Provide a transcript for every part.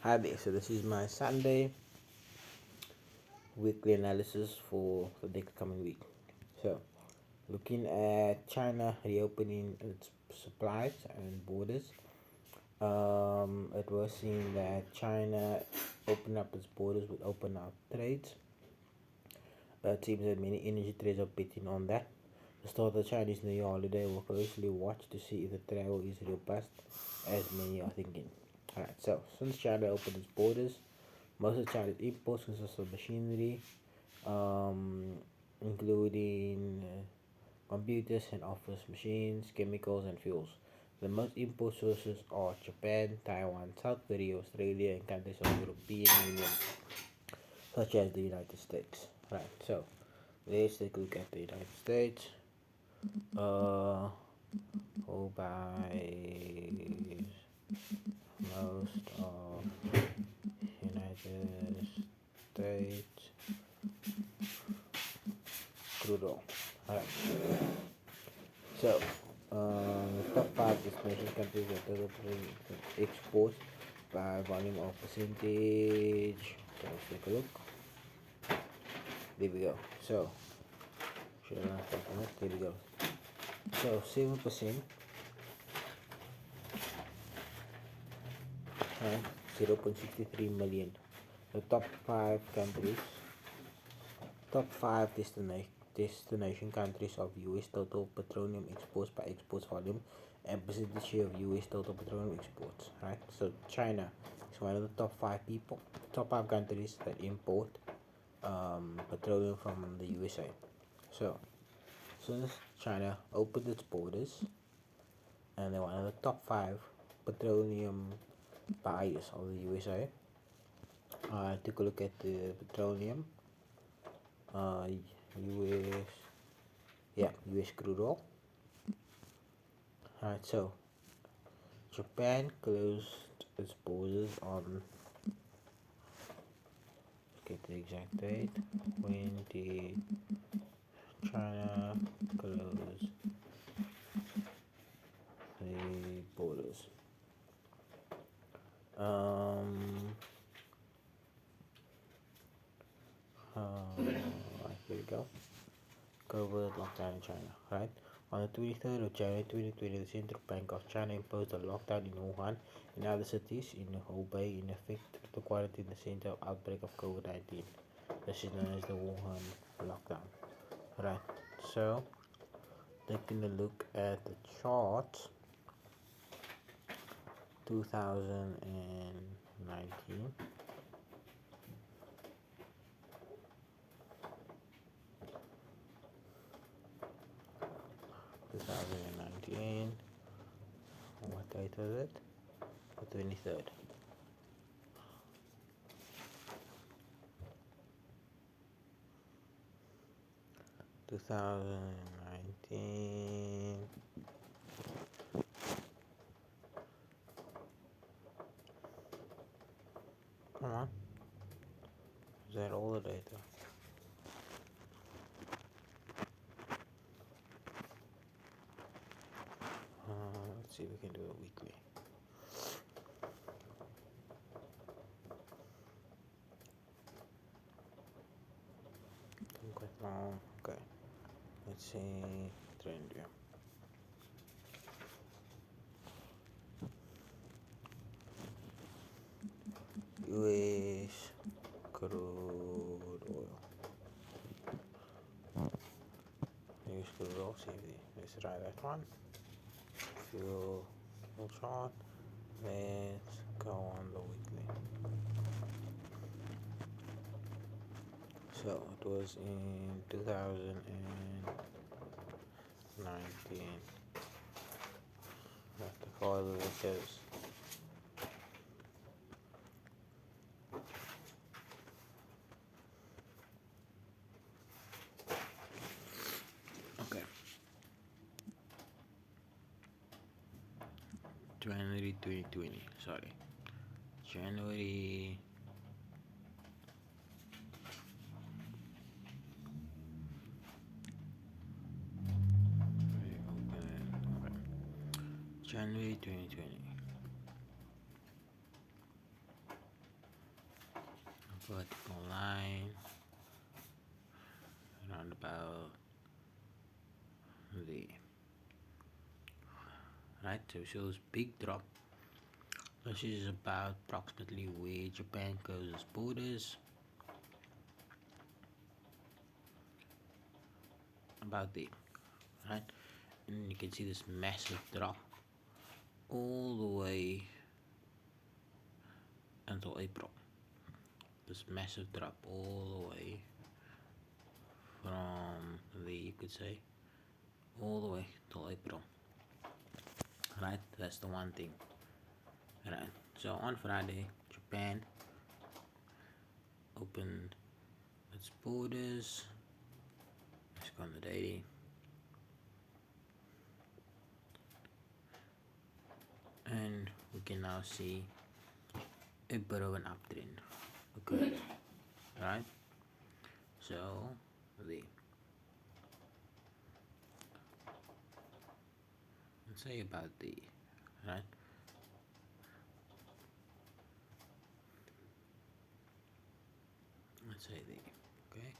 Hi there, so this is my Sunday weekly analysis for the next coming week. So, looking at China reopening its supplies and borders, it was seen that China opened up its borders would open up trades. It seems that many energy traders are betting on that. The start of the Chinese New Year holiday will closely watch to see if the travel is robust, as many are thinking. Alright, so since China opened its borders, most of China's imports consist of machinery, um, including computers and office machines, chemicals, and fuels. The most import sources are Japan, Taiwan, South Korea, Australia, and countries of the European Union, such as the United States. Right, so let's take a look at the United States. Who buys most of United States crude oil? Alright, so the top five destination countries that total exports by volume of percentage. So let's take a look. There we go. So should I not talk on it? There we go. So 7%, 0.63 million. The top five countries, top five destination countries of US total petroleum exports by exports volume and percentage share of US total petroleum exports. Right. So China is one of the top five countries that import petroleum from the USA. So since China opened its borders and they're one of the top five petroleum buyers of the USA, I took a look at the petroleum, US, US crude oil. Alright, so Japan closed its borders on, let's get the exact date, when did China close the borders? Right, here we go. COVID lockdown in China, right? On the 23rd of January 2020, the Central Bank of China imposed a lockdown in Wuhan and other cities in Hubei in effect to quarantine the center of outbreak of COVID-19. This is known as the Wuhan lockdown, right? So, taking a look at the chart, 2019. 2019. What date was it? The 23rd. 2019. Come on. Is that all the data? Let's see if we can do it weekly. Quite long. Okay. Let's see. Trend view. US crude oil. US crude oil. CV. Let's try that one. Fuel chart. Let's go on the weekly. So it was in 2019. Have to follow the says. Okay. January 2020. Sorry. January. January 2020. vertical line around about the right, so it shows big drop. This is about approximately where Japan closes borders, about there, right? And you can see this massive drop all the way until April. This massive drop all the way from there, you could say, all the way till April. Right, that's the one thing. Right, so on Friday, Japan opened its borders. Let's go on the daily. And we can now see a bit of an uptrend. Okay, right? So there. Let's say about the right. Let's say there. Okay.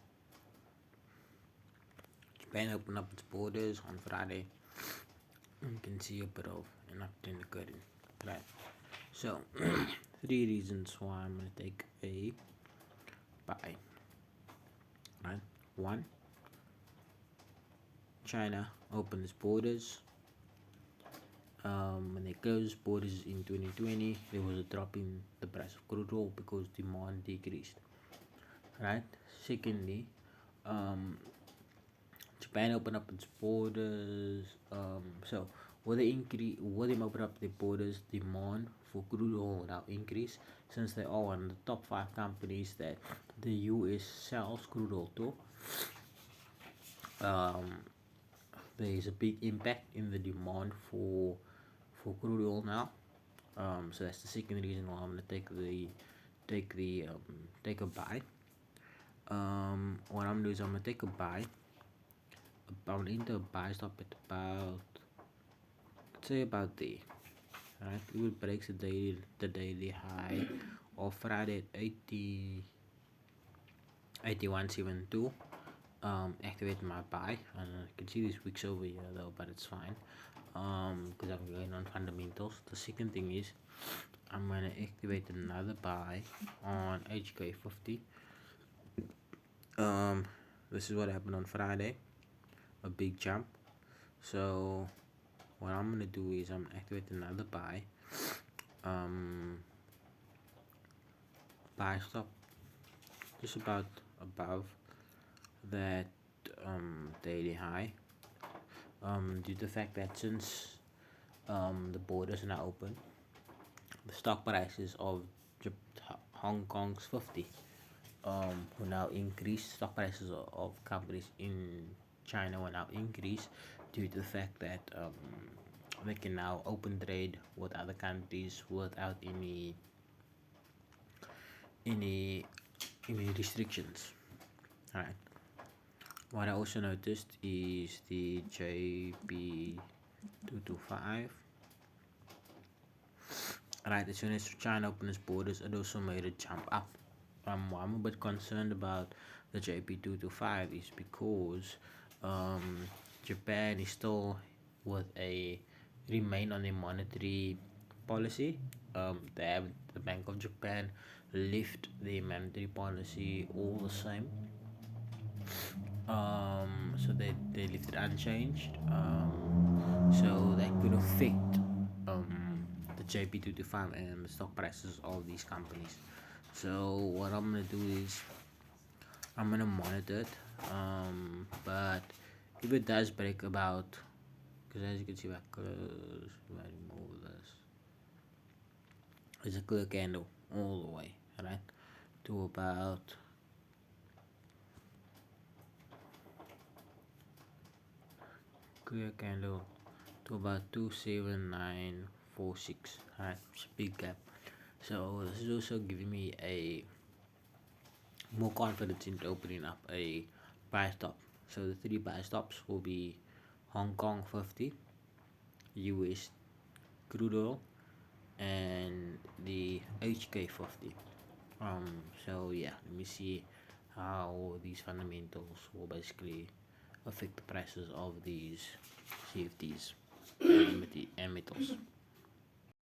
Japan opened up its borders on Friday. You can see a bit of an uptrend occurring. Right. So three reasons why I'm gonna take a buy. Right. One, China opened its borders. When they closed borders in 2020, there was a drop in the price of crude oil because demand decreased. Right. Secondly, Japan opened up its borders. So with them open up the borders, demand for crude oil now increase since they are one of the top 5 companies that the U.S. sells crude oil to. There is a big impact in the demand for crude oil now. So that's the second reason why I'm gonna take a buy. What I'm gonna do is I'm gonna take a buy. I'm gonna enter a buy stop at about, let's say about there. Right, it will break the daily high of Friday at 81.72. Activate my buy, and you can see these wicks over here though, but it's fine because I'm going on fundamentals. The second thing is I'm gonna activate another buy on HK50. This is what happened on Friday, a big jump. So what I'm gonna do is I'm gonna activate another buy. Buy stop just about above that daily high. Due to the fact that since the borders are now open, the stock prices of Hong Kong's 50 will now increase. Stock prices of companies in China will now increase due to the fact that they can now open trade with other countries without any restrictions. Alright. What I also noticed is the JP225. Right, as soon as China opened its borders, it also made a jump up. What I'm a bit concerned about the JP225 is because Japan is still with a remain on a monetary policy. They have the Bank of Japan lift the monetary policy all the same. So they left it unchanged. So that could affect the JP225 and the stock prices of these companies. So what I'm gonna do is I'm gonna monitor it. But if it does break about, because as you can see, if I remove this, it's a clear candle all the way, right, to about clear candle to about 27946. Right, it's a big gap. So this is also giving me a more confidence in opening up a buy stop. So the three buy stops will be Hong Kong 50, US crude oil, and the HK50. So yeah, let me see how these fundamentals will basically affect the prices of these CFDs and metals.